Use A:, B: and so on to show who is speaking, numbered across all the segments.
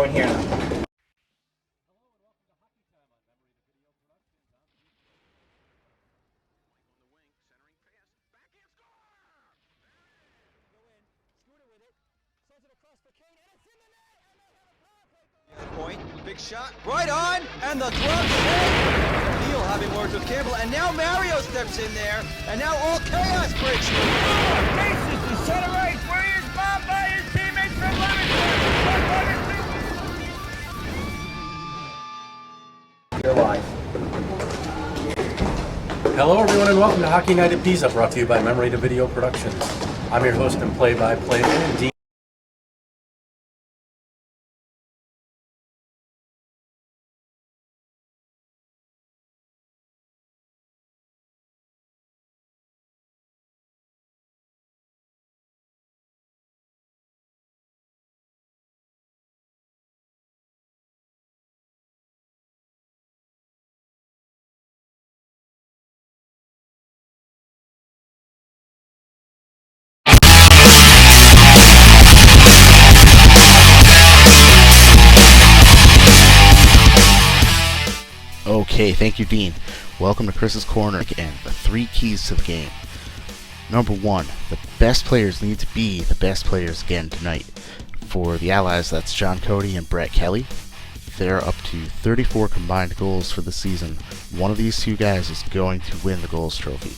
A: in here now.
B: Point, big shot, right on, and the glove hit. Neal having words with Campbell, and now Mario steps in there, and now all chaos breaks loose.
A: Oh, bases to center right, where he is bombed by his teammates from Livingston. You're live.
C: Hello everyone and welcome to Hockey Night at Pisa, brought to you by Memory to Video Productions. I'm your host and play-by-play man, Dean.
D: Okay, thank you, Dean. Welcome to Chris's Corner and the 3 keys to the game. Number 1, the best players need to be the best players again tonight. For the Allies, that's John Cody and Brett Kelly. They're up to 34 combined goals for the season. One of these two guys is going to win the goals trophy.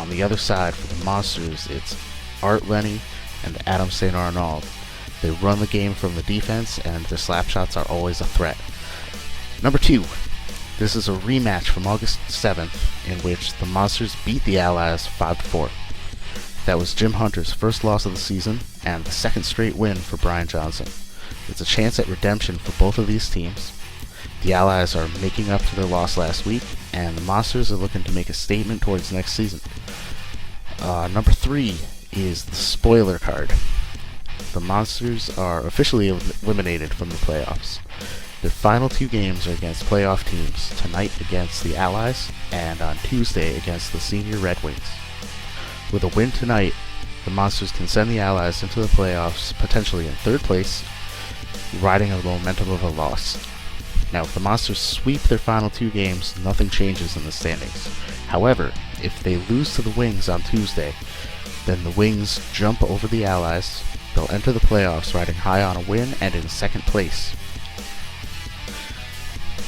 D: On the other side, for the Monsters, it's Art Lenny and Adam St. Arnaud. They run the game from the defense, and their slap shots are always a threat. Number 2. This is a rematch from August 7th, in which the Monsters beat the Allies 5-4. That was Jim Hunter's first loss of the season, and the second straight win for Brian Johnson. It's a chance at redemption for both of these teams. The Allies are making up for their loss last week, and the Monsters are looking to make a statement towards next season. Number 3 is the spoiler card. The Monsters are officially eliminated from the playoffs. Their final 2 games are against playoff teams, tonight against the Allies, and on Tuesday against the Senior Red Wings. With a win tonight, the Monsters can send the Allies into the playoffs, potentially in 3rd place, riding on the momentum of a loss. Now, if the Monsters sweep their final 2 games, nothing changes in the standings. However, if they lose to the Wings on Tuesday, then the Wings jump over the Allies, they'll enter the playoffs riding high on a win and in 2nd place.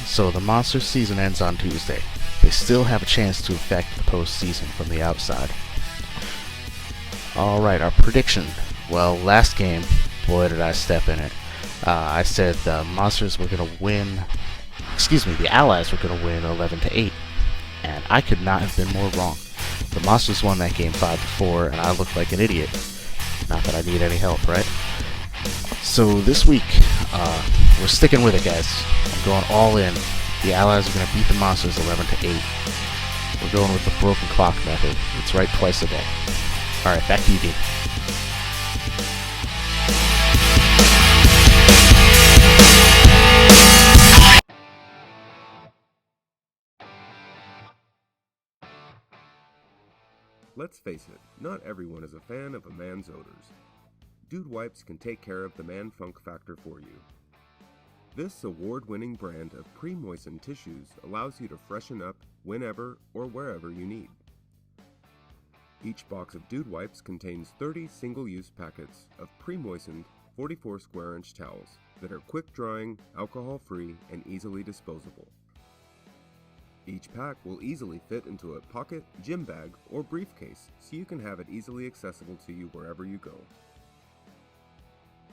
D: So the Monsters season ends on Tuesday. They still have a chance to affect the postseason from the outside. Alright, our prediction. Well, last game, boy did I step in it. I said the Monsters were going to win, the Allies were going to win 11-8. And I could not have been more wrong. The Monsters won that game 5-4, and I looked like an idiot. Not that I need any help, right? So this week, we're sticking with it, guys. I'm going all in. The Allies are going to beat the Monsters 11-8. We're going with the broken clock method. It's right twice a day. Alright, back to you, Dean.
E: Let's face it, not everyone is a fan of a man's odors. Dude Wipes can take care of the man funk factor for you. This award-winning brand of pre-moistened tissues allows you to freshen up whenever or wherever you need. Each box of Dude Wipes contains 30 single-use packets of pre-moistened 44 square-inch towels that are quick-drying, alcohol-free, and easily disposable. Each pack will easily fit into a pocket, gym bag, or briefcase, so you can have it easily accessible to you wherever you go.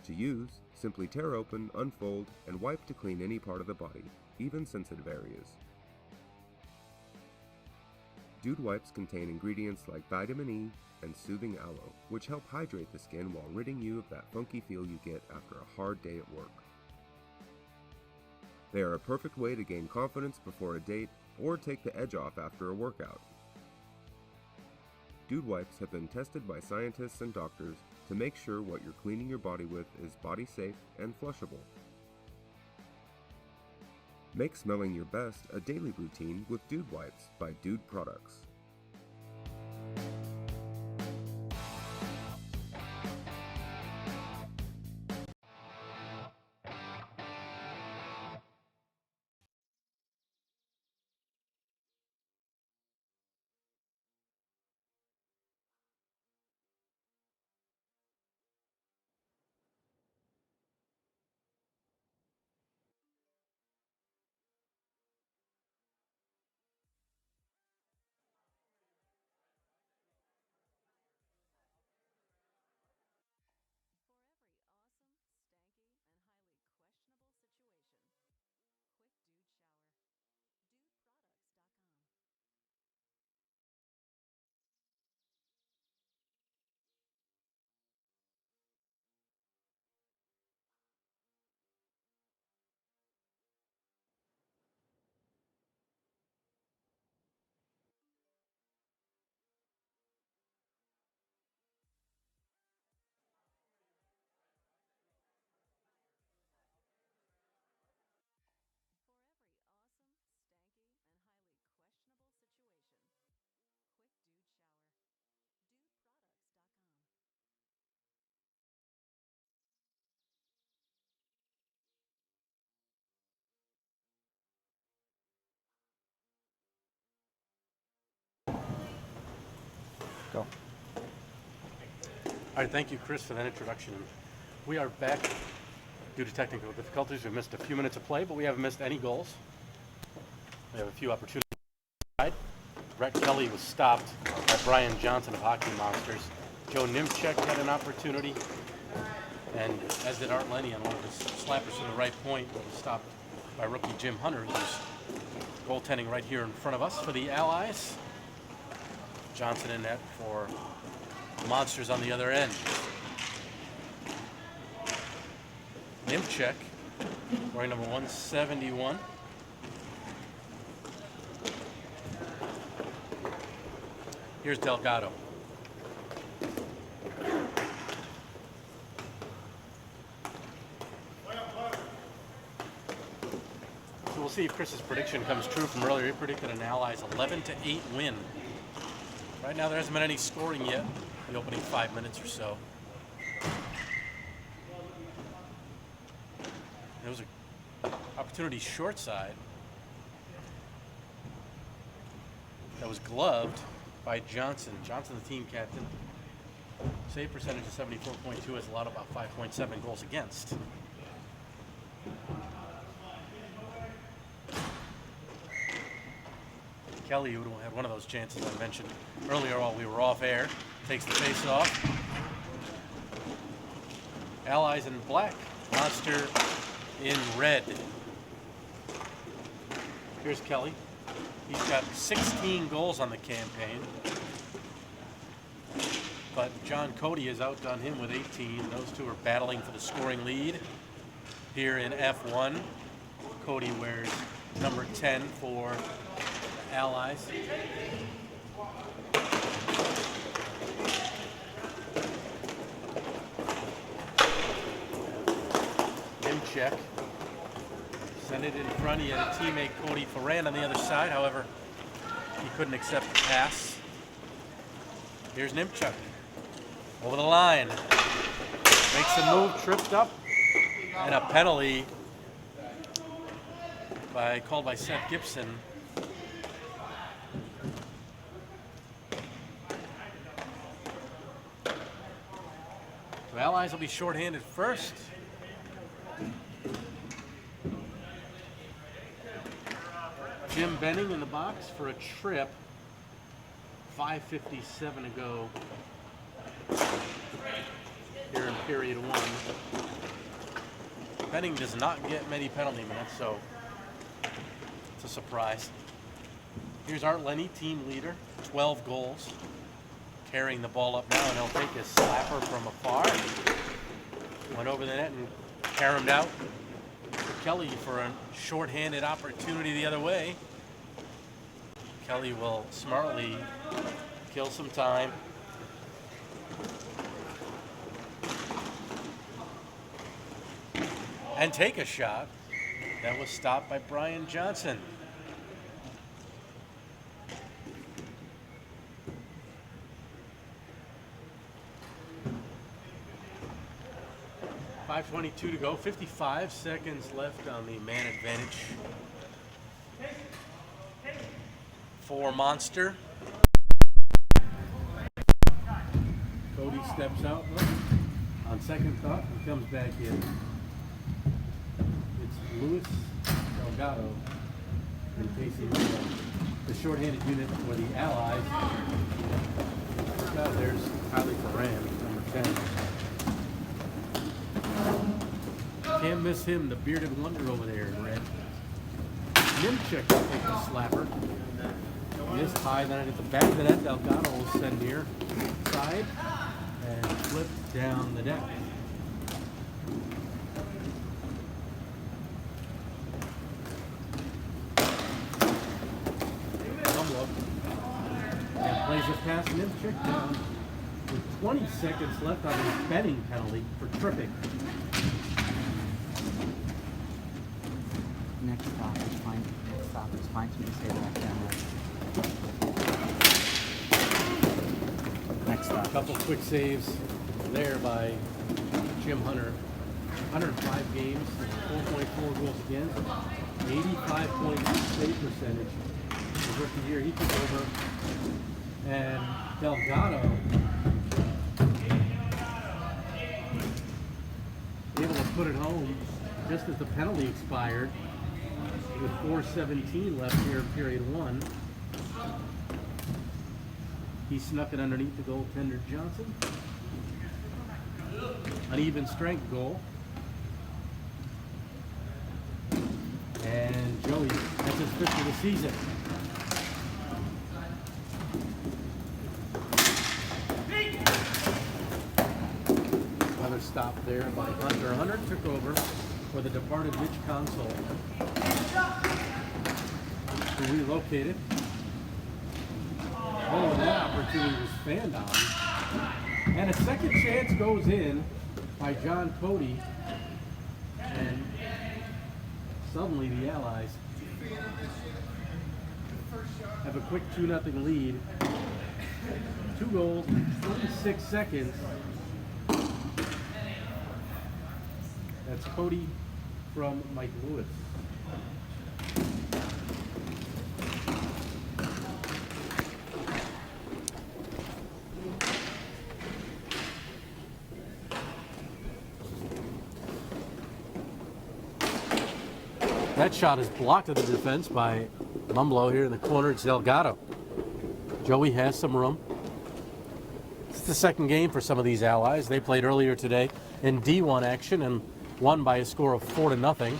E: To use, simply tear open, unfold, and wipe to clean any part of the body, even sensitive areas. Dude Wipes contain ingredients like vitamin E and soothing aloe, which help hydrate the skin while ridding you of that funky feel you get after a hard day at work. They are a perfect way to gain confidence before a date or take the edge off after a workout. Dude Wipes have been tested by scientists and doctors to make sure what you're cleaning your body with is body safe and flushable. Make smelling your best a daily routine with Dude Wipes by Dude Products.
F: Go.
C: All right, thank you, Chris, for that introduction. We are back due to technical difficulties. We missed a few minutes of play, but we haven't missed any goals. We have a few opportunities. Brett Kelly was stopped by Brian Johnson of Hockey Monsters. Joe Nimchek had an opportunity, and as did Art Lenny on one of his slappers from the right point, but was stopped by rookie Jim Hunter, who's goaltending right here in front of us for the Allies. Johnson in net for Monsters on the other end. Nimchek, wearing number 171. Here's Delgado. So we'll see if Chris's prediction comes true from earlier. He predicted an Allies 11-8 win. Right now there hasn't been any scoring yet, the opening 5 minutes or so. There was an opportunity short side that was gloved by Johnson. Johnson, the team captain. Save percentage of 74.2 has allowed about 5.7 goals against. Kelly, who had one of those chances I mentioned earlier while we were off air, takes the face off. Allies in black, Monster in red. Here's Kelly. He's got 16 goals on the campaign, but John Cody has outdone him with 18. Those two are battling for the scoring lead here in F1. Cody wears number 10 for the Allies. Nimchek. Sent it in front. He had a teammate, Cody Ferrand, on the other side. However, he couldn't accept the pass. Here's Nimchek. Over the line. Makes a move, tripped up, and a penalty called by Seth Gibson. The Allies will be shorthanded first. Jim Benning in the box for a trip. 5:57 to go here in period one. Benning does not get many penalty minutes, so it's a surprise. Here's Art Lenny, team leader, 12 goals. Carrying the ball up now, and he'll take his slapper from afar. Went over the net and caromed out for Kelly for a shorthanded opportunity the other way. Kelly will smartly kill some time. And take a shot that was stopped by Brian Johnson. .522 to go, 55 seconds left on the man advantage for Monster. Cody steps out on second thought and comes back in. It's Luis Delgado and Casey Rink, the shorthanded unit for the Allies. There's Kylie Ferrand, number 10. Can't miss him, the bearded wonder over there in red. Nimchek will take the slapper. Missed high, then at the back of the net, Delgado will send near side and flip down the deck. And plays a pass Nimchek down with 20 seconds left on his betting penalty for tripping.
F: Next stop is fine. Next stop is fine to me to say that camera. Next stop.
C: A couple quick saves there by Jim Hunter. 105 games, 4.4 goals against, 85.6 save percentage. The rookie year he took over, and Delgado able to put it home just as the penalty expired with 4:17 left here in period 1. He snuck it underneath the goaltender Johnson. An even strength goal. And Joey, that's his 5th of the season. Another stop there by Hunter. Hunter took over for the departed Mitch Console, who relocated. Oh, that opportunity was fanned on. And a second chance goes in by John Cody. And suddenly the Allies have a quick 2-0 lead. 2 goals in 26 seconds. That's Cody from Mike Lewis. That shot is blocked at the defense by Mumblo here in the corner. It's Delgado. Joey has some room. It's the second game for some of these Allies. They played earlier today in D1 action and won by a score of 4-0.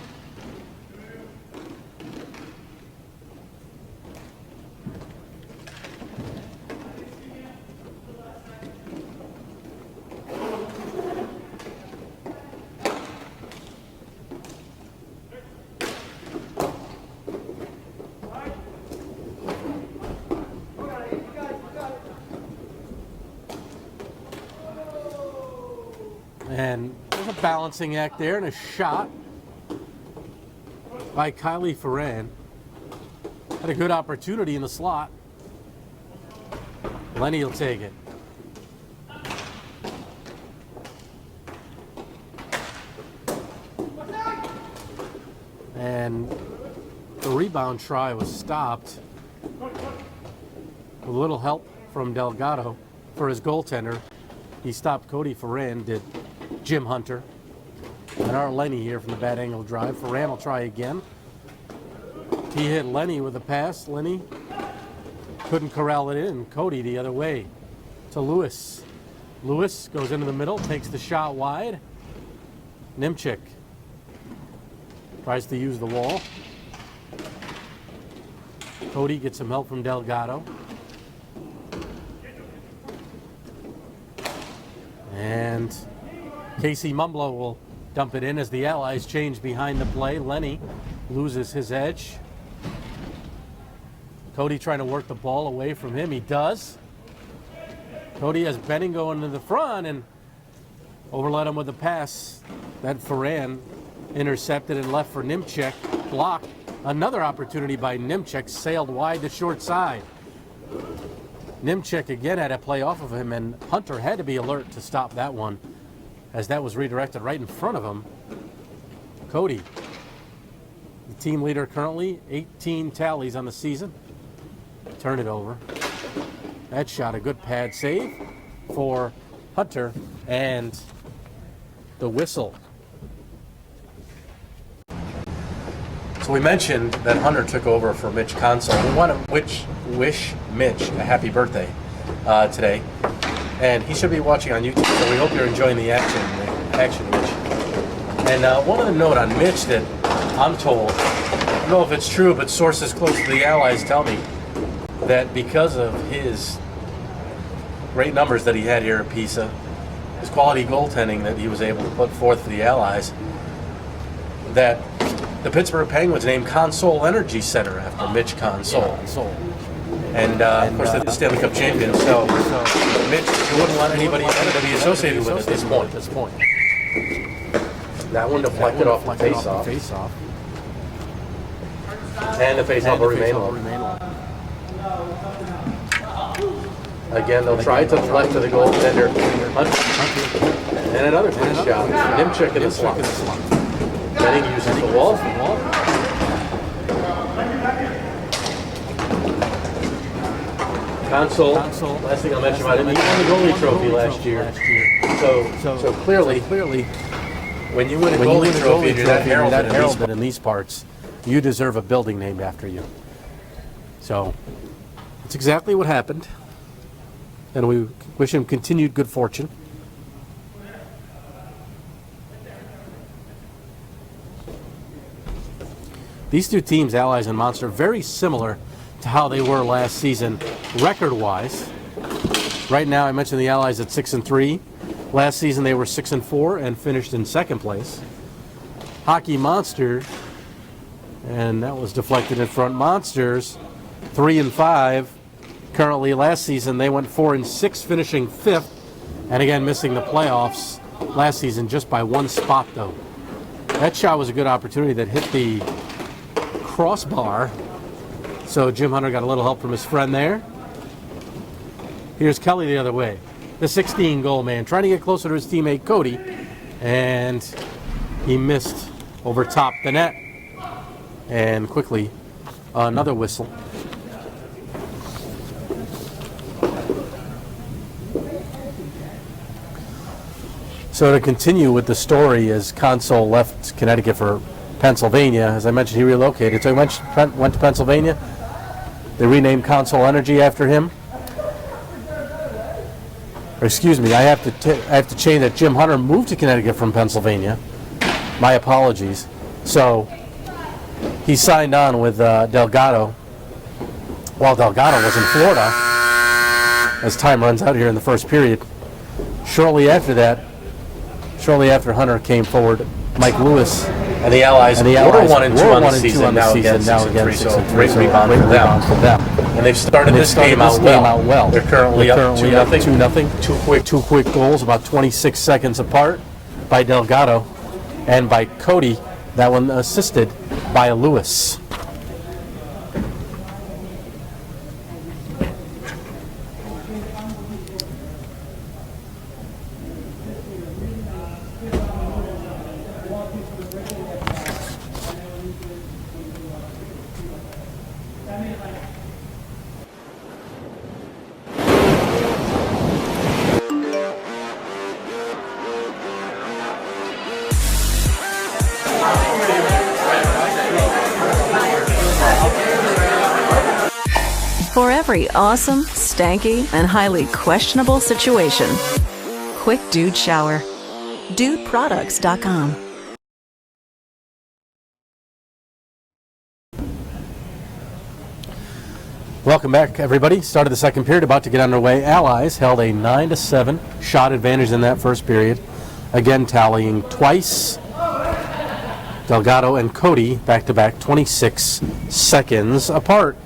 C: And there's a balancing act there and a shot by Kylie Ferran. Had a good opportunity in the slot. Lenny will take it. And the rebound try was stopped with a little help from Delgado for his goaltender. He stopped Cody Ferran, did Jim Hunter. And our Lenny here from the bad angle drive. Ferran will try again. He hit Lenny with a pass. Lenny couldn't corral it in. Cody the other way to Lewis. Lewis goes into the middle, takes the shot wide. Nimchik tries to use the wall. Cody gets some help from Delgado. And Casey Mumblo will dump it in as the Allies change behind the play. Lenny loses his edge. Cody trying to work the ball away from him. He does. Cody has Benning going to the front and overled him with a pass. That Ferran intercepted and left for Nimchek. Blocked. Another opportunity by Nimchek, sailed wide to short side. Nimchek again had a play off of him, and Hunter had to be alert to stop that one as that was redirected right in front of him. Cody, the team leader currently, 18 tallies on the season. Turn it over. That shot, a good pad save for Hunter, and the whistle. So we mentioned that Hunter took over for Mitch Console. We want to wish Mitch a happy birthday today. And he should be watching on YouTube, so we hope you're enjoying the action, Mitch. And one other note on Mitch that I'm told, I don't know if it's true, but sources close to the Allies tell me that because of his great numbers that he had here at Pisa, his quality goaltending that he was able to put forth for the Allies, that the Pittsburgh Penguins named Console Energy Center after Mitch Console. And of course, they're the Stanley Cup champions, so Mitch wouldn't want anybody to be associated with at this point. That one deflected off the face-off. And the face-off will remain low. Again, they'll try to deflect to the goaltender. And another good shot. Nimchik in the slot. Benning uses the wall. Console. Last thing I'll mention about him, he won the goalie trophy last year. So clearly, when you win a goalie trophy and you're that heralded in these parts, you deserve a building named after you. So that's exactly what happened, and we wish him continued good fortune. These two teams, Allies and Monster, very similar to how they were last season record-wise. Right now, I mentioned the Allies at 6-3. Last season, they were 6-4 and finished in second place. Hockey Monster, and that was deflected in front. Monsters, 3-5. Currently, last season, they went 4-6, finishing fifth, and again, missing the playoffs last season just by one spot, though. That shot was a good opportunity that hit the crossbar, so Jim Hunter got a little help from his friend there. Here's Kelly the other way, the 16 goal man, trying to get closer to his teammate Cody, and he missed over top the net. And quickly, another whistle. So to continue with the story, as Console left Connecticut for Pennsylvania, as I mentioned, he relocated. So he went to Pennsylvania. They renamed Console Energy after him. Or excuse me, I have to change that. Jim Hunter moved to Connecticut from Pennsylvania. My apologies. So he signed on with Delgado while Delgado was in Florida, as time runs out here in the first period. Shortly after Hunter came forward, Mike Lewis and the Allies were 1-2 on the season, now again 6-3, so great rebound for them. And they've started this game out well. They're currently up 2-0. Two quick goals, about 26 seconds apart, by Delgado and by Cody. That one assisted by Lewis.
G: For every awesome, stanky, and highly questionable situation, quick dude shower. DudeProducts.com.
C: Welcome back, everybody. Started the second period, about to get underway. Allies held a 9-7 shot advantage in that first period. Again, tallying twice. Delgado and Cody back-to-back, 26 seconds apart.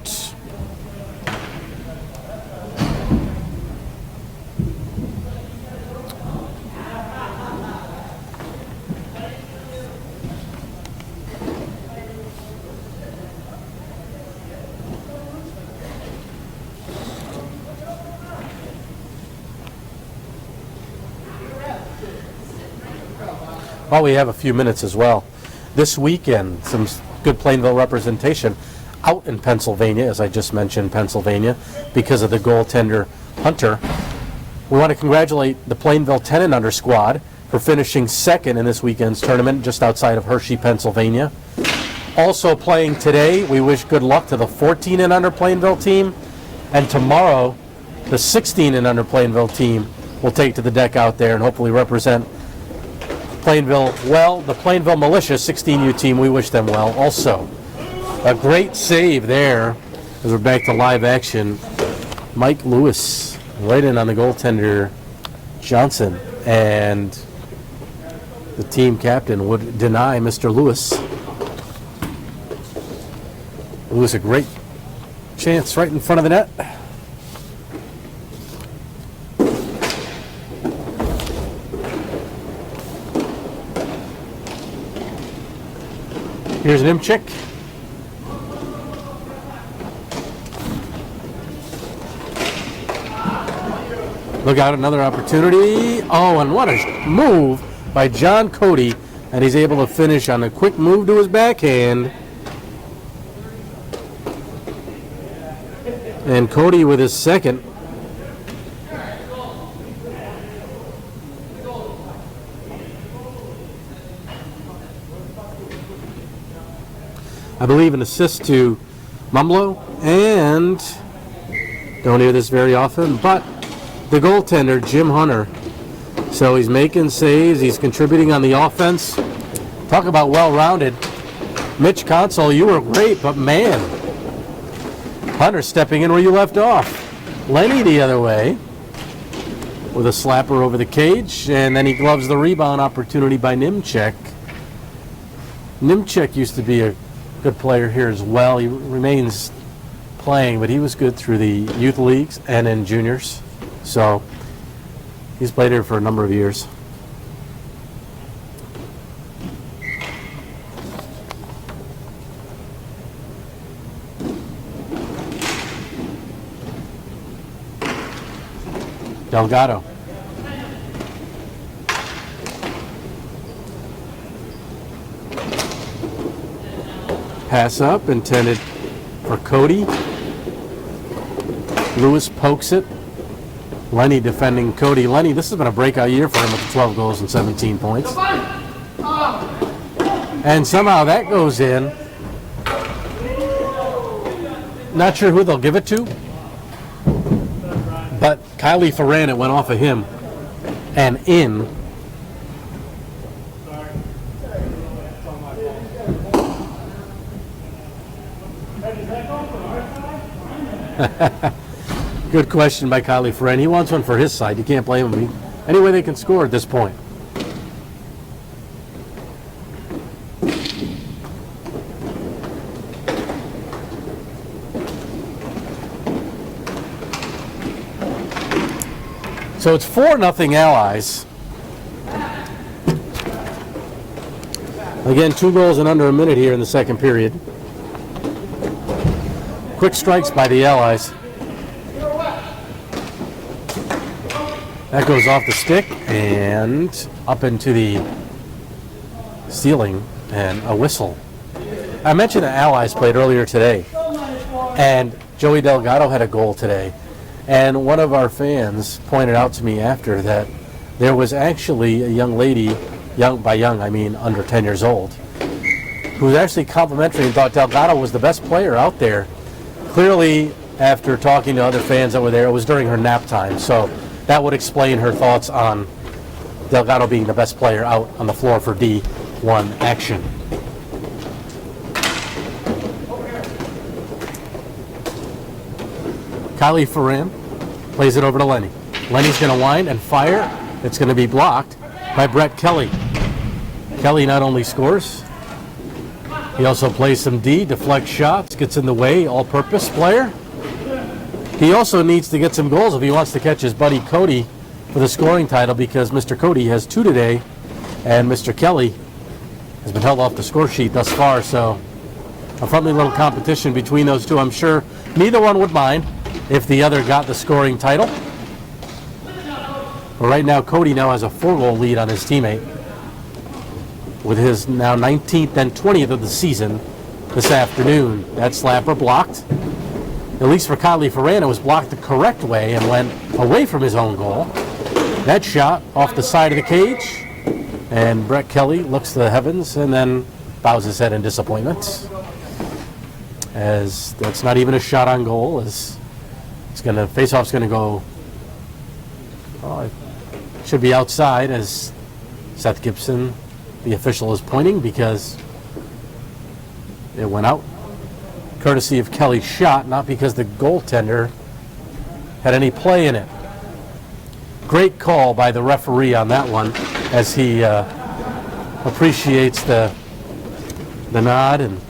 C: Well, we have a few minutes as well. This weekend, some good Plainville representation out in Pennsylvania, as I just mentioned, Pennsylvania, because of the goaltender Hunter. We want to congratulate the Plainville 10 and under squad for finishing second in this weekend's tournament just outside of Hershey, Pennsylvania. Also playing today, we wish good luck to the 14 and under Plainville team. And tomorrow, the 16 and under Plainville team will take to the deck out there and hopefully represent Plainville well. The Plainville Militia 16U team, we wish them well also. A great save there as we're back to live action. Mike Lewis right in on the goaltender Johnson, and the team captain would deny Mr. Lewis. Lewis, a great chance right in front of the net. Here's an Imchick. Look out, another opportunity. Oh, and what a move by John Cody. And he's able to finish on a quick move to his backhand. And Cody with his second. I believe an assist to Mumlo, and don't hear this very often, but the goaltender, Jim Hunter. So he's making saves, he's contributing on the offense. Talk about well-rounded. Mitch Console, you were great, but man, Hunter stepping in where you left off. Lenny the other way with a slapper over the cage, and then he gloves the rebound opportunity by Nimchek. Nimchek used to be a good player here as well. He remains playing, but he was good through the youth leagues and in juniors. So he's played here for a number of years. Delgado. Pass up, intended for Cody. Lewis pokes it. Lenny defending Cody. Lenny, this has been a breakout year for him with 12 goals and 17 points. And somehow that goes in. Not sure who they'll give it to, but Kylie Ferran, it went off of him and in. Good question by Kylie Ferran. He wants one for his side. You can't blame him. Any way they can score at this point. So it's 4-0 Allies. Again, 2 goals in under a minute here in the second period. Quick strikes by the Allies. That goes off the stick and up into the ceiling, and a whistle. I mentioned the Allies played earlier today, and Joey Delgado had a goal today. And one of our fans pointed out to me after that there was actually a young lady, by young I mean under 10 years old, who was actually complimentary and thought Delgado was the best player out there. Clearly, after talking to other fans that were there, it was during her nap time. So that would explain her thoughts on Delgado being the best player out on the floor for D1 action. Kylie Ferran plays it over to Lenny. Lenny's going to wind and fire. It's going to be blocked by Brett Kelly. Kelly not only scores, he also plays some D, deflects shots, gets in the way, all-purpose player. He also needs to get some goals if he wants to catch his buddy Cody for the scoring title, because Mr. Cody has 2 today, and Mr. Kelly has been held off the score sheet thus far. So a friendly little competition between those two. I'm sure neither one would mind if the other got the scoring title. But right now, Cody now has a 4-goal lead on his teammate with his now 19th and 20th of the season this afternoon. That slapper blocked. At least for Kylie Ferran, it was blocked the correct way and went away from his own goal. That shot off the side of the cage, and Brett Kelly looks to the heavens and then bows his head in disappointment, as that's not even a shot on goal. As it's going to, face-off's going to go, it should be outside, as Seth Gibson, the official, is pointing, because it went out courtesy of Kelly's shot, not because the goaltender had any play in it. Great call by the referee on that one, as he appreciates the nod and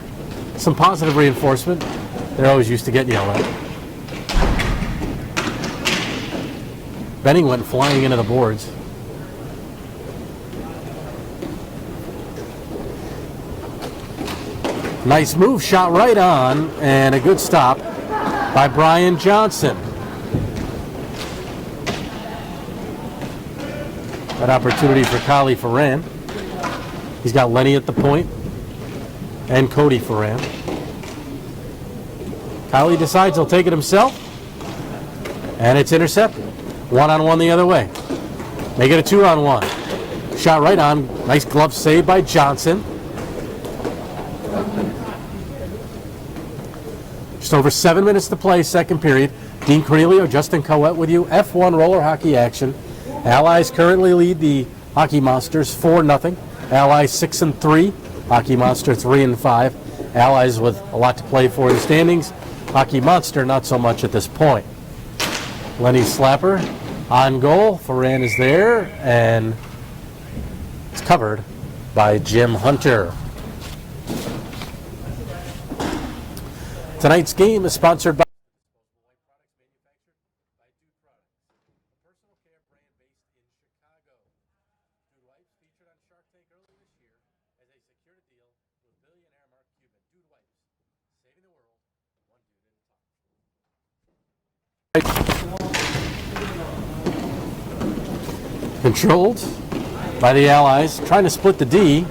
C: some positive reinforcement. They're always used to getting yelled at. Benning went flying into the boards. Nice move, shot right on, and a good stop by Brian Johnson. That opportunity for Kylie Ferran. He's got Lenny at the point and Cody Ferran. Kylie decides he'll take it himself, and it's intercepted. 1-on-1 the other way. Make it a 2-on-1. Shot right on. Nice glove save by Johnson. Just over 7 minutes to play, second period. Dean Cornelio, Justin Coet with you. F1 roller hockey action. Allies currently lead the Hockey Monsters 4-0. Allies 6-3. Hockey Monster 3-5. Allies with a lot to play for in the standings. Hockey Monster not so much at this point. Lenny Slapper on goal. Ferran is there, and it's covered by Jim Hunter. Tonight's game is sponsored by controlled by the Allies, trying to split the D.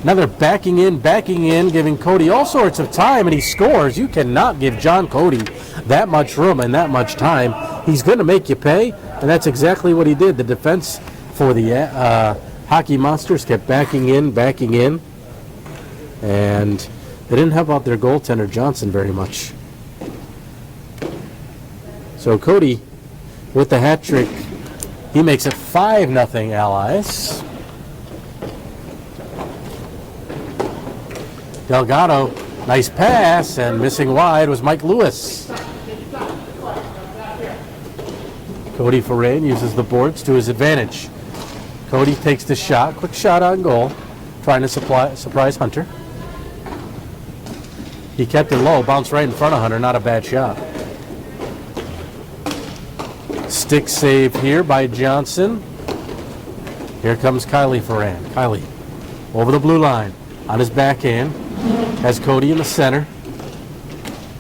C: Now they're backing in, giving Cody all sorts of time, and he scores. You cannot give John Cody that much room and that much time. He's going to make you pay, and that's exactly what he did. The defense for the Hockey Monsters kept backing in, and they didn't help out their goaltender, Johnson, very much. So Cody, with the hat trick, he makes it 5-0 Allies. Delgado, nice pass, and missing wide was Mike Lewis. Cody Ferran uses the boards to his advantage. Cody takes the shot, quick shot on goal, trying to surprise Hunter. He kept it low, bounced right in front of Hunter, not a bad shot. Stick save here by Johnson. Here comes Kylie Ferran. Kylie over the blue line on his backhand. Has Cody in the center.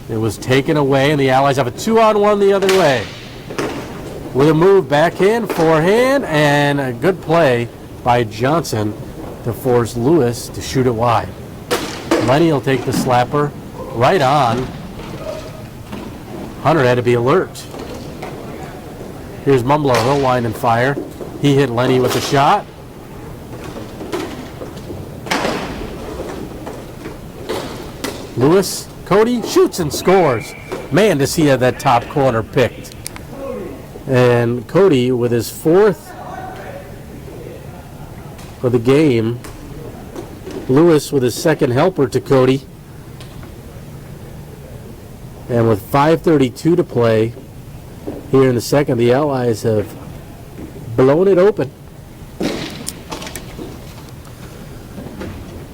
C: It was taken away, and the Allies have a 2-on-1 the other way. With a move, backhand, forehand, and a good play by Johnson to force Lewis to shoot it wide. Lenny will take the slapper right on. Hunter had to be alert. Here's Mumbler, he'll line and fire. He hit Lenny with a shot. Lewis, Cody shoots and scores. Man, does he have that top corner picked. And Cody with his 4th of the game. Lewis with his 2nd helper to Cody. And with 5:32 to play here in the second, the Allies have blown it open.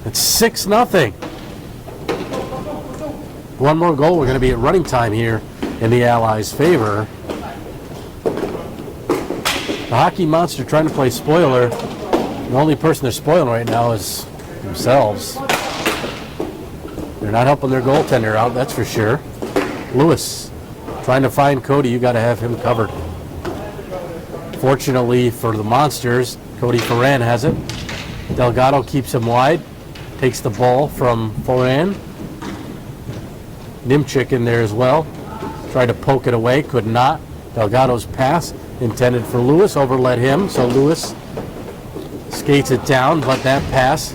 C: It's 6-0. One more goal, we're going to be at running time here in the Allies' favor. The Hockey Monster trying to play spoiler. The only person they're spoiling right now is themselves. They're not helping their goaltender out, that's for sure. Lewis trying to find Cody. You got to have him covered. Fortunately for the Monsters, Cody Ferran has it. Delgado keeps him wide. Takes the ball from Ferran. Nimchik in there as well. Tried to poke it away, could not. Delgado's pass intended for Lewis, overled him, so Lewis skates it down, but that pass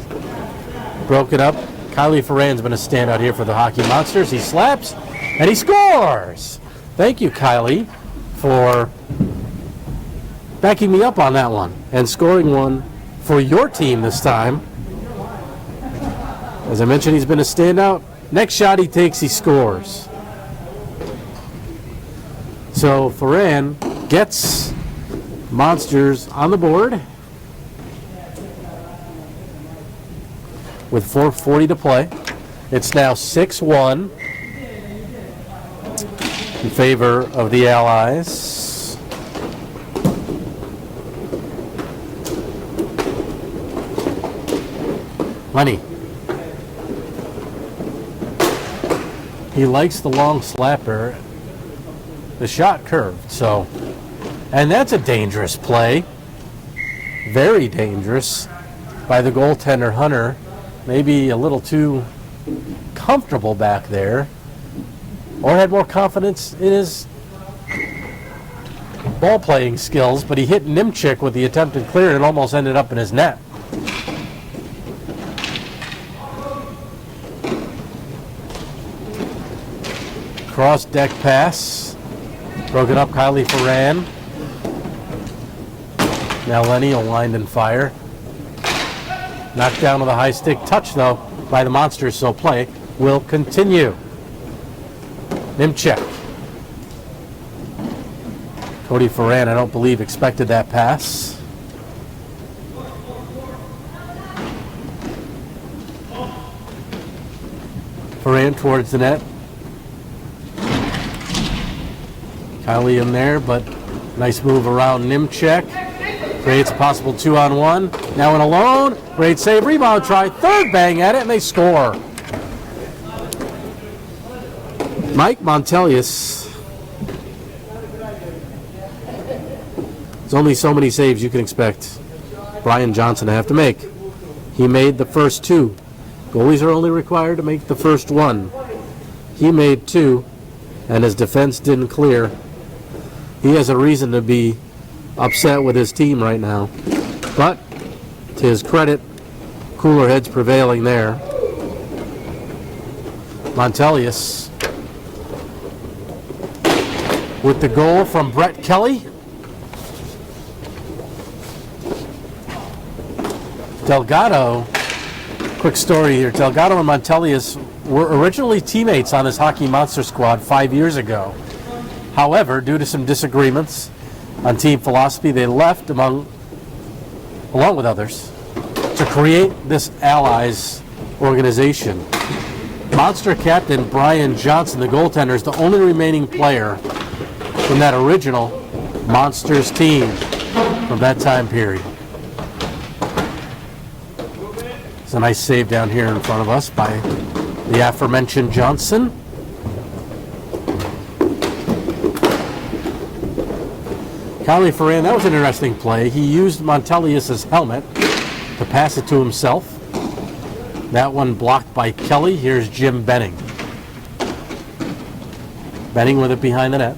C: broke it up. Kylie Ferran's been a standout here for the Hockey Monsters. He slaps, and he scores! Thank you, Kylie, for backing me up on that one and scoring one for your team this time. As I mentioned, he's been a standout. Next shot he takes, he scores. So Ferran gets Monsters on the board with 4:40 to play. It's now 6-1 in favor of the Allies. Lenny. He likes the long slapper. The shot curved, so, and that's a dangerous play. Very dangerous by the goaltender Hunter. Maybe a little too comfortable back there, or had more confidence in his ball playing skills, but he hit Nimchik with the attempted clear and almost ended up in his net. cross deck pass. Broken up, Kylie Ferran. Now Lenny will wind and fire. Knocked down with a high stick touch, though, by the Monsters, so play will continue. Nimchek. Cody Ferran, I don't believe, expected that pass. Ferran towards the net. Kylie in there, but nice move around Nimchek. Creates a possible 2-on-1. Now in alone. Great save. Rebound try. Third bang at it, and they score. Mike Montelius. There's only so many saves you can expect Brian Johnson to have to make. He made the first 2. Goalies are only required to make the first 1. He made 2, and his defense didn't clear. He has a reason to be upset with his team right now. But, to his credit, cooler heads prevailing there. Montelius with the goal from Brett Kelly. Delgado, quick story here. Delgado and Montelius were originally teammates on this Hockey Monster squad 5 years ago. However, due to some disagreements on team philosophy, they left along with others to create this Allies organization. Monster captain Brian Johnson, the goaltender, is the only remaining player from that original Monsters team from that time period. It's a nice save down here in front of us by the aforementioned Johnson. Kylie Ferran, that was an interesting play. He used Montelius' helmet to pass it to himself. That one blocked by Kelly. Here's Jim Benning. Benning with it behind the net.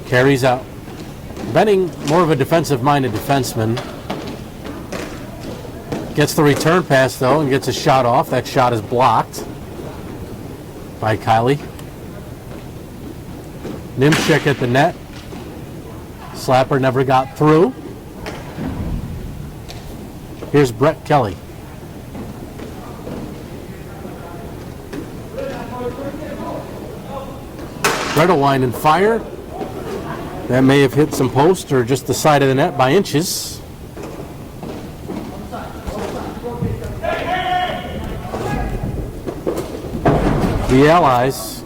C: Carries out. Benning, more of a defensive-minded defenseman. Gets the return pass, though, and gets a shot off. That shot is blocked by Kylie. Nimchek at the net. Slapper never got through. Here's Brett Kelly. Brett will wind and fire. That may have hit some post or just the side of the net by inches. The Allies,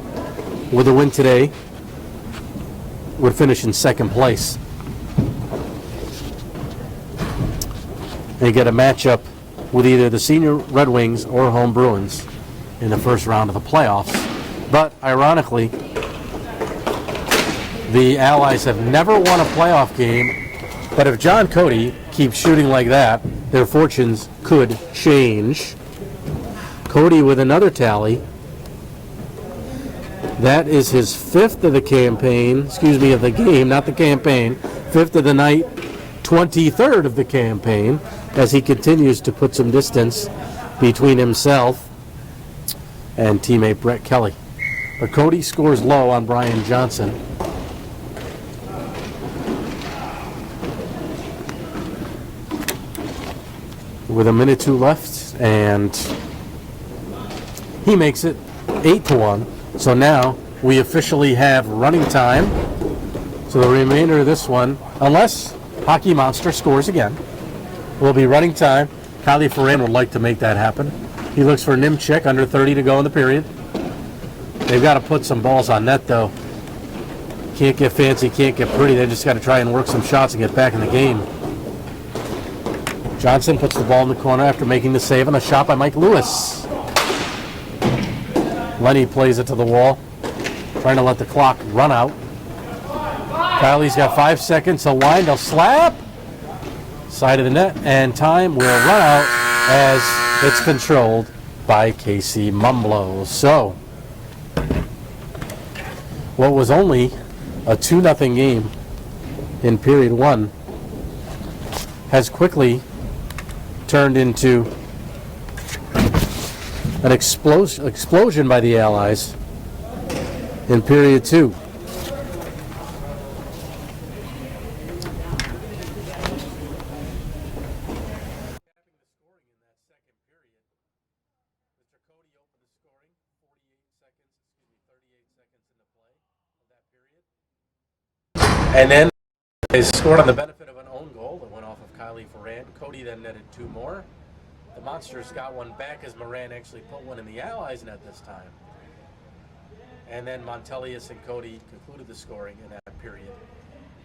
C: with a win today, would finish in second place. They get a matchup with either the Senior Red Wings or Home Bruins in the first round of the playoffs. But ironically, the Allies have never won a playoff game, but if John Cody keeps shooting like that, their fortunes could change. Cody with another tally. That is his 5th of the campaign, of the game, not the campaign. 5th of the night, 23rd of the campaign, as he continues to put some distance between himself and teammate Brett Kelly. But Cody scores low on Brian Johnson. With a minute 2 left, and he makes it 8-1. So now we officially have running time. So the remainder of this one, unless Hockey Monster scores again, will be running time. Kylie Ferran would like to make that happen. He looks for Nimchek, under 30 to go in the period. They've got to put some balls on net, though. Can't get fancy, can't get pretty. They just got to try and work some shots and get back in the game. Johnson puts the ball in the corner after making the save on a shot by Mike Lewis. Lenny plays it to the wall, trying to let the clock run out. Kylie's got 5 seconds. He'll wind, he'll slap. Side of the net, and time will run out as it's controlled by Casey Mumblow. So, what was only a 2-0 game in period 1 has quickly turned into an explosion by the Allies in period 2. And then they scored on the benefit of an own goal that went off of Kylie Ferrand. Cody then netted 2 more. The Monsters got one back as Moran actually put one in the Allies' net this time. And then Montelius and Cody concluded the scoring in that period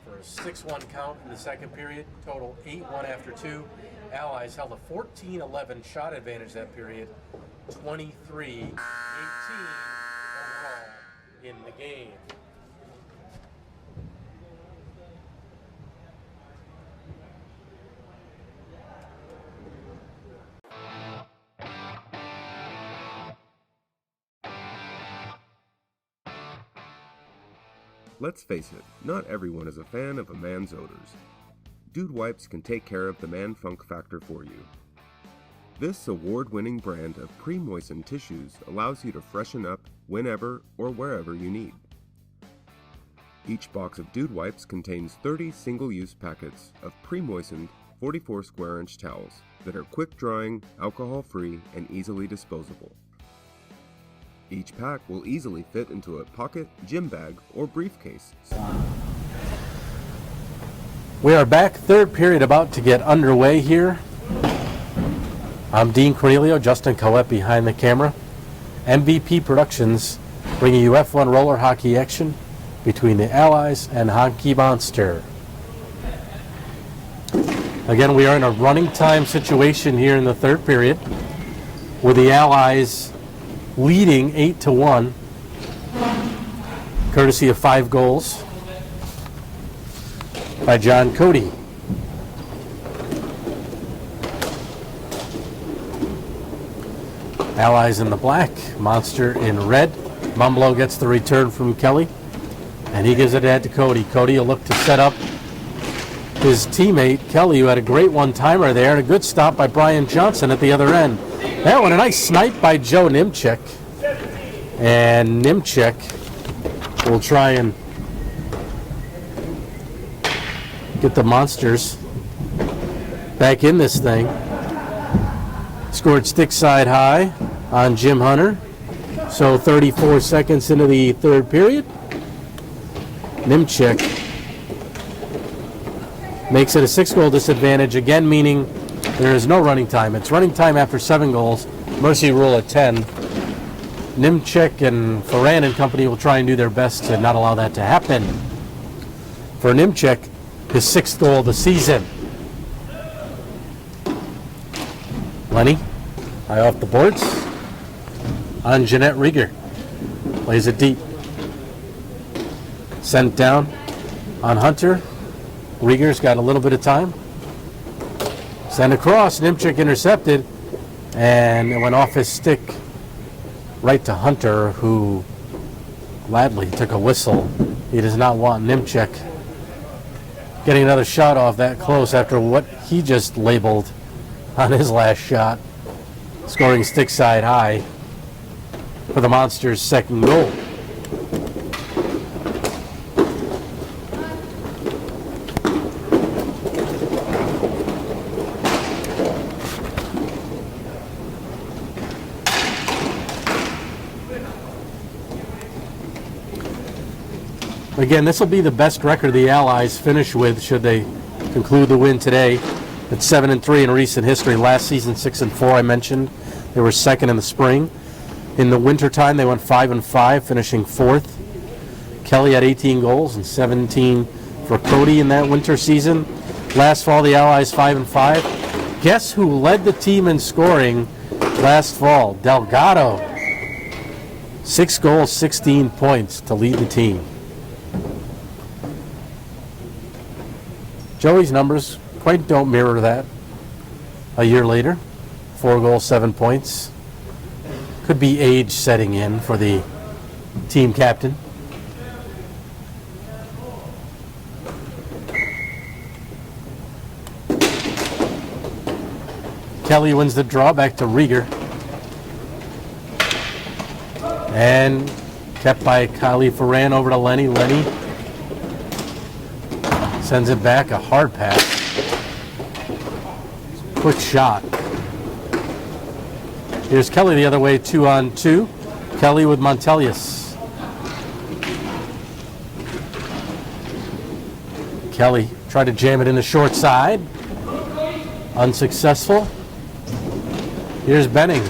C: for a 6-1 count in the second period, total 8-1 after 2. Allies held a 14-11 shot advantage that period, 23-18 overall in the game.
E: Let's face it, not everyone is a fan of a man's odors. Dude Wipes can take care of the man funk factor for you. This award-winning brand of pre-moistened tissues allows you to freshen up whenever or wherever you need. Each box of Dude Wipes contains 30 single-use packets of pre-moistened 44 square inch towels that are quick-drying, alcohol-free, and easily disposable. Each pack will easily fit into a pocket, gym bag, or briefcase.
C: We are back, third period about to get underway here. I'm Dean Cornelio, Justin Coet behind the camera. MVP Productions bringing you F1 roller hockey action between the Allies and Hockey Monster. Again, we are in a running time situation here in the third period with the Allies leading 8-1, courtesy of 5 goals by John Cody. Allies in the black, Monster in red. Mumblo gets the return from Kelly, and he gives it ahead to Cody. Cody will look to set up his teammate, Kelly, who had a great one-timer there, and a good stop by Brian Johnson at the other end. That one, a nice snipe by Joe Nimchek. And Nimchek will try and get the Monsters back in this thing. Scored stick side high on Jim Hunter. So 34 seconds into the third period, Nimchek makes it a 6-goal disadvantage, again meaning there is no running time. It's running time after 7 goals, mercy rule at 10. Nimchek and Ferran and company will try and do their best to not allow that to happen. For Nimchek, his 6th goal of the season. Lenny, high off the boards, on Jeanette Rieger. Plays it deep. Sent down on Hunter. Rieger's got a little bit of time. Send across, Nimchek intercepted, and it went off his stick right to Hunter, who gladly took a whistle. He does not want Nimchek getting another shot off that close after what he just labeled on his last shot, scoring stick side high for the Monsters' 2nd goal. Again, this will be the best record the Allies finish with should they conclude the win today. It's 7-3 in recent history. Last season, 6-4, I mentioned. They were 2nd in the spring. In the wintertime, they went 5-5, finishing 4th. Kelly had 18 goals and 17 for Cody in that winter season. Last fall, the Allies 5-5. Guess who led the team in scoring last fall? Delgado. 6 goals, 16 points to lead the team. Joey's numbers quite don't mirror that a year later. 4 goals, 7 points. Could be age setting in for the team captain. Kelly wins the draw back to Rieger. And kept by Kylie Ferran over to Lenny. Lenny sends it back, a hard pass. Quick shot. Here's Kelly the other way, 2-on-2. Kelly with Montelius. Kelly tried to jam it in the short side. Unsuccessful. Here's Benning.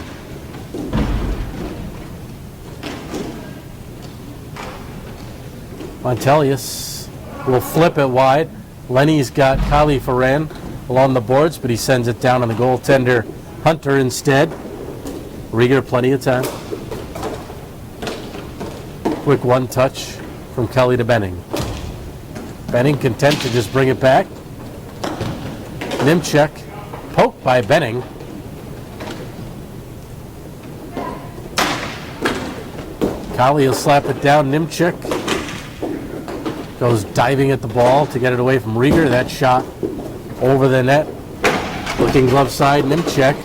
C: Montelius will flip it wide. Lenny's got Kylie Ferran along the boards, but he sends it down on the goaltender Hunter instead. Rieger, plenty of time. Quick one touch from Kelly to Benning. Benning content to just bring it back. Nimchek poked by Benning. Kylie will slap it down. Nimchek goes diving at the ball to get it away from Rieger. That shot over the net. Looking glove side. Nimchek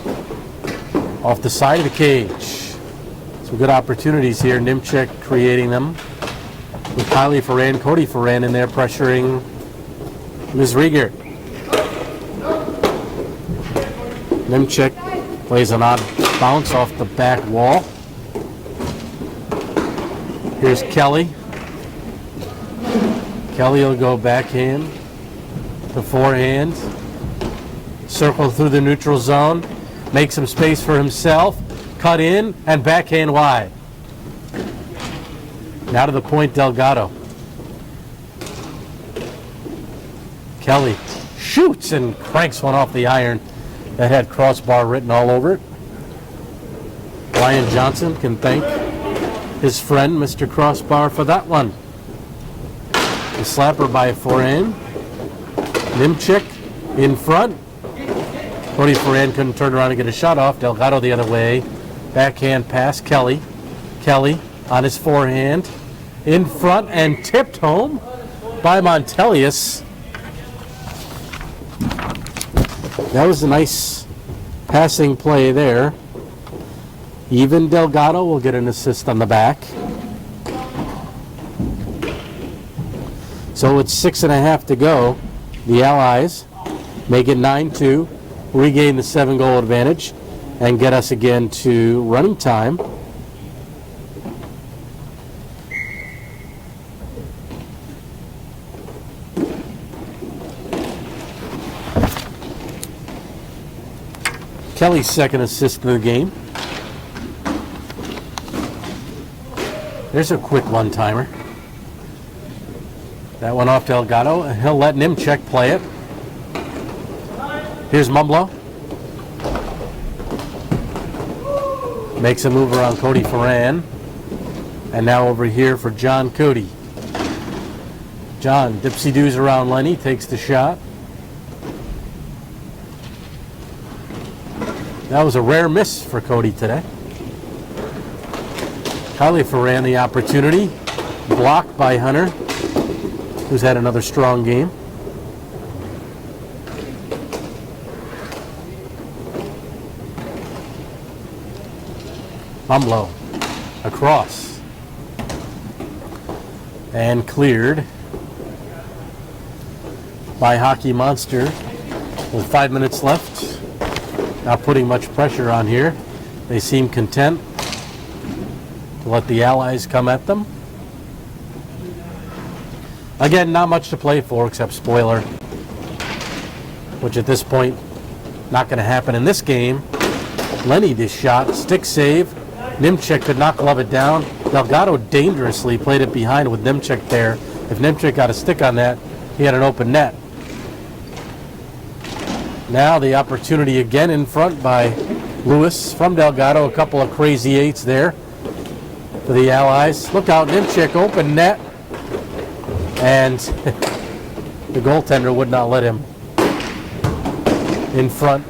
C: off the side of the cage. Some good opportunities here. Nimchek creating them. With Kylie Ferran, Cody Ferran in there pressuring Ms. Rieger. Nimchek plays an odd bounce off the back wall. Here's Kelly. Kelly will go backhand to forehand. Circle through the neutral zone. Make some space for himself. Cut in and backhand wide. Now to the point, Delgado. Kelly shoots and cranks one off the iron that had crossbar written all over it. Ryan Johnson can thank his friend, Mr. Crossbar, for that one. The slapper by Ferran. Nimchek in front. Cody Ferran couldn't turn around and get a shot off. Delgado the other way. Backhand pass, Kelly. Kelly on his forehand. In front and tipped home by Montelius. That was a nice passing play there. Even Delgado will get an assist on the back. So it's 6.5 to go. The Allies make it 9-2, regain the 7-goal advantage, and get us again to running time. Kelly's second assist of the game. There's a quick one-timer. That one off Delgado, and he'll let Nimchek play it. Here's Mumblow. Makes a move around Cody Ferran. And now over here for John Cody. John dipsy-doos around Lenny, takes the shot. That was a rare miss for Cody today. Kylie Ferran the opportunity. Blocked by Hunter, who's had another strong game. Mumblow across. And cleared by Hockey Monster with 5 minutes left. Not putting much pressure on here. They seem content to let the Allies come at them. Again, not much to play for except spoiler, which at this point, not going to happen in this game. Lenny this shot, stick save. Nimchek could not glove it down. Delgado dangerously played it behind with Nimchek there. If Nimchek got a stick on that, he had an open net. Now the opportunity again in front by Lewis from Delgado. A couple of crazy eights there for the Allies. Look out, Nimchek, open net. And the goaltender would not let him in front.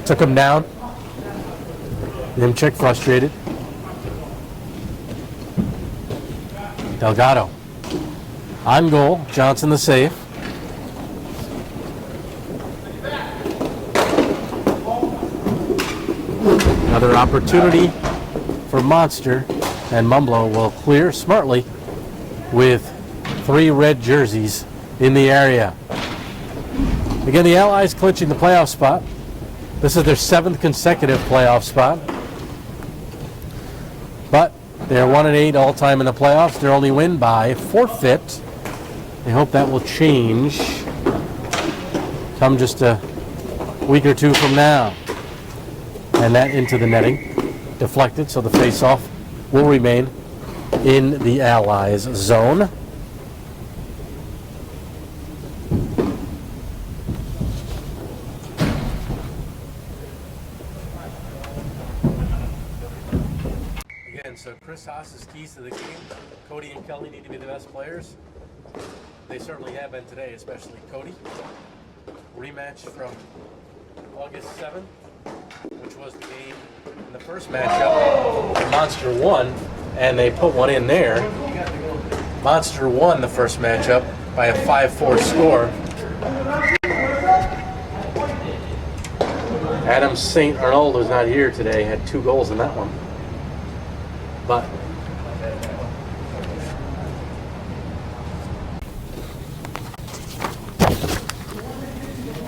C: Took him down. Nimchek frustrated. Delgado on goal. Johnson the save. Another opportunity for Monster. And Mumblo will clear smartly with 3 red jerseys in the area. Again, the Allies clinching the playoff spot. This is their 7th consecutive playoff spot. But they're 1-8 all-time in the playoffs. Their only win by forfeit. I hope that will change come just a week or two from now. And that into the netting. Deflected, so the face-off will remain in the Allies zone. Again, so Chris Haas's keys to the game. Cody and Kelly need to be the best players. They certainly have been today, especially Cody. Rematch from August 7th, which was the game in the first matchup. Monster won, and they put one in there. Monster won the first matchup by a 5-4 score. Adam St. Arnold, who's not here today, had 2 goals in that one. But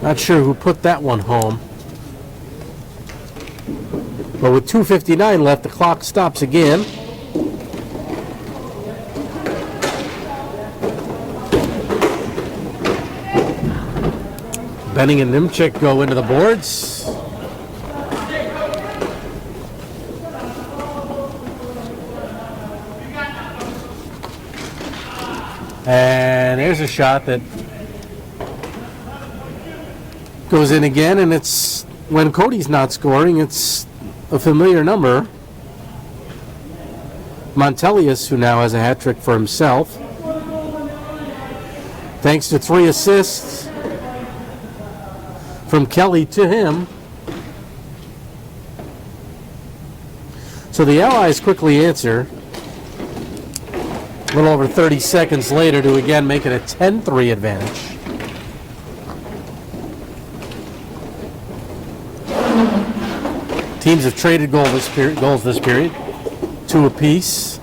C: not sure who put that one home. But with 2:59 left, the clock stops again. Benning and Nimchik go into the boards. And there's a shot that goes in again, and it's when Cody's not scoring, it's a familiar number. Montelius, who now has a hat trick for himself, thanks to 3 assists from Kelly to him. So the Allies quickly answer. A little over 30 seconds later to again make it a 10-3 advantage. Teams have traded goals this period, 2 apiece.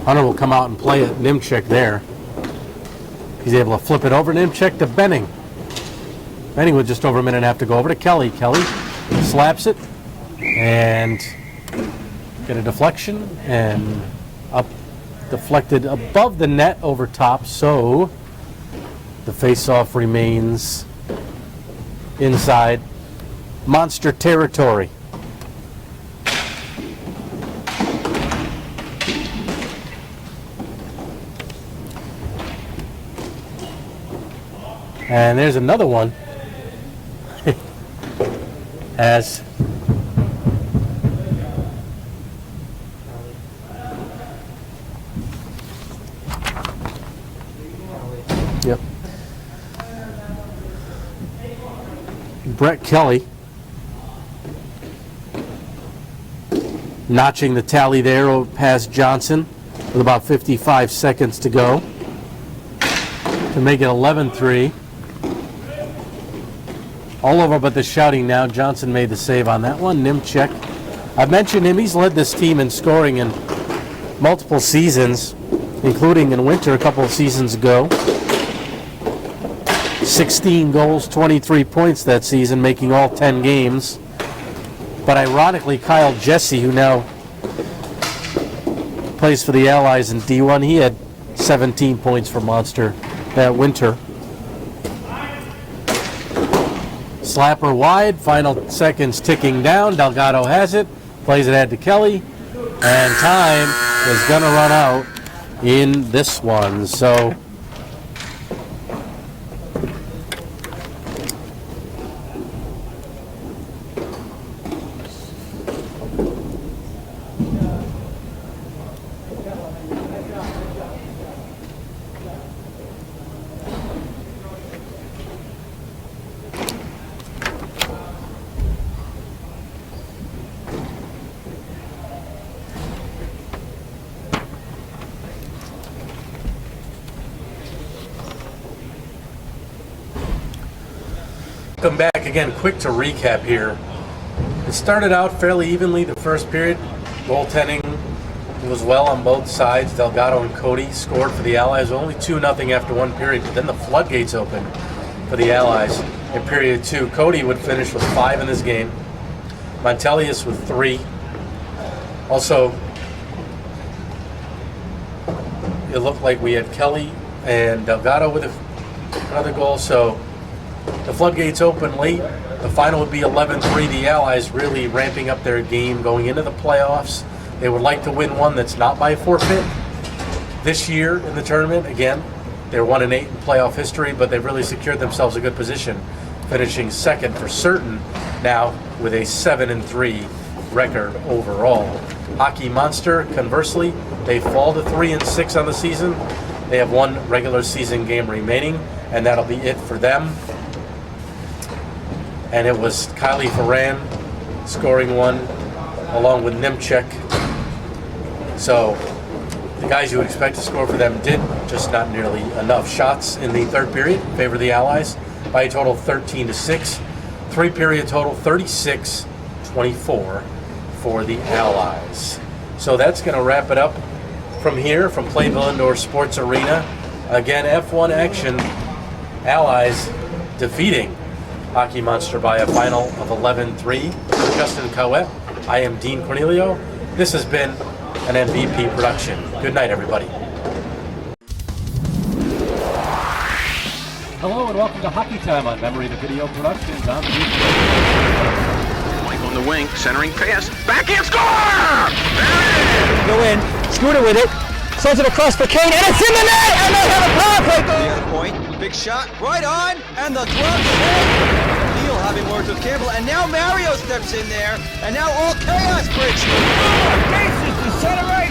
C: Hunter will come out and play at Nimchik there. He's able to flip it over. Nimchik to Benning. Benning with just over a minute and a half to go over to Kelly. Kelly slaps it and get a deflection and up, deflected above the net over top, so the face-off remains inside Monster territory. And there's another one as yep. Brett Kelly notching the tally there past Johnson with about 55 seconds to go to make it 11-3. All over but the shouting now. Johnson made the save on that one. Nimchik. I've mentioned him. He's led this team in scoring in multiple seasons, including in winter a couple of seasons ago. 16 goals, 23 points that season, making all 10 games. But ironically, Kyle Jesse, who now plays for the Allies in D1, he had 17 points for Monster that winter. Slapper wide, final seconds ticking down. Delgado has it, plays it ahead to Kelly, and time is going to run out in this one. So Welcome back again. Quick to recap here. It started out fairly evenly the first period. Goaltending was well on both sides. Delgado and Cody scored for the Allies. Only 2-0 after one period, but then the floodgates opened for the Allies in period 2. Cody would finish with 5 in this game. Montelius with 3. Also, it looked like we had Kelly and Delgado with another goal, so the floodgates open late. The final would be 11-3. The Allies really ramping up their game going into the playoffs. They would like to win one that's not by forfeit this year in the tournament. Again, they're 1-8 in playoff history, but they've really secured themselves a good position, finishing second for certain now with a 7-3 record overall. Hockey Monster, conversely, they fall to 3-6 on the season. They have one regular season game remaining, and that'll be it for them. And it was Kylie Ferran scoring one along with Nimchek. So the guys you would expect to score for them did, just not nearly enough. Shots in the third period favor the Allies by a total of 13-6. 3-period total 36-24 for the Allies. So that's going to wrap it up from here from Playville Indoor Sports Arena. Again, F1 action. Allies defeating Hockey Monster by a final of 11-3. Justin Cowett. I am Dean Cornelio. This has been an MVP production. Good night, everybody.
H: Hello and welcome to Hockey Time on Memory the Video Productions on YouTube.
I: Mike on the wing, centering pass, backhand score!
B: Go in, Scooter with it, sends it across for Kane, and it's in the net, and they have a power play. The other point, big shot, right on, and the glove hit. Neal having words with Campbell, and now Mario steps in there, and now all chaos breaks loose.
A: Jesus, the center right.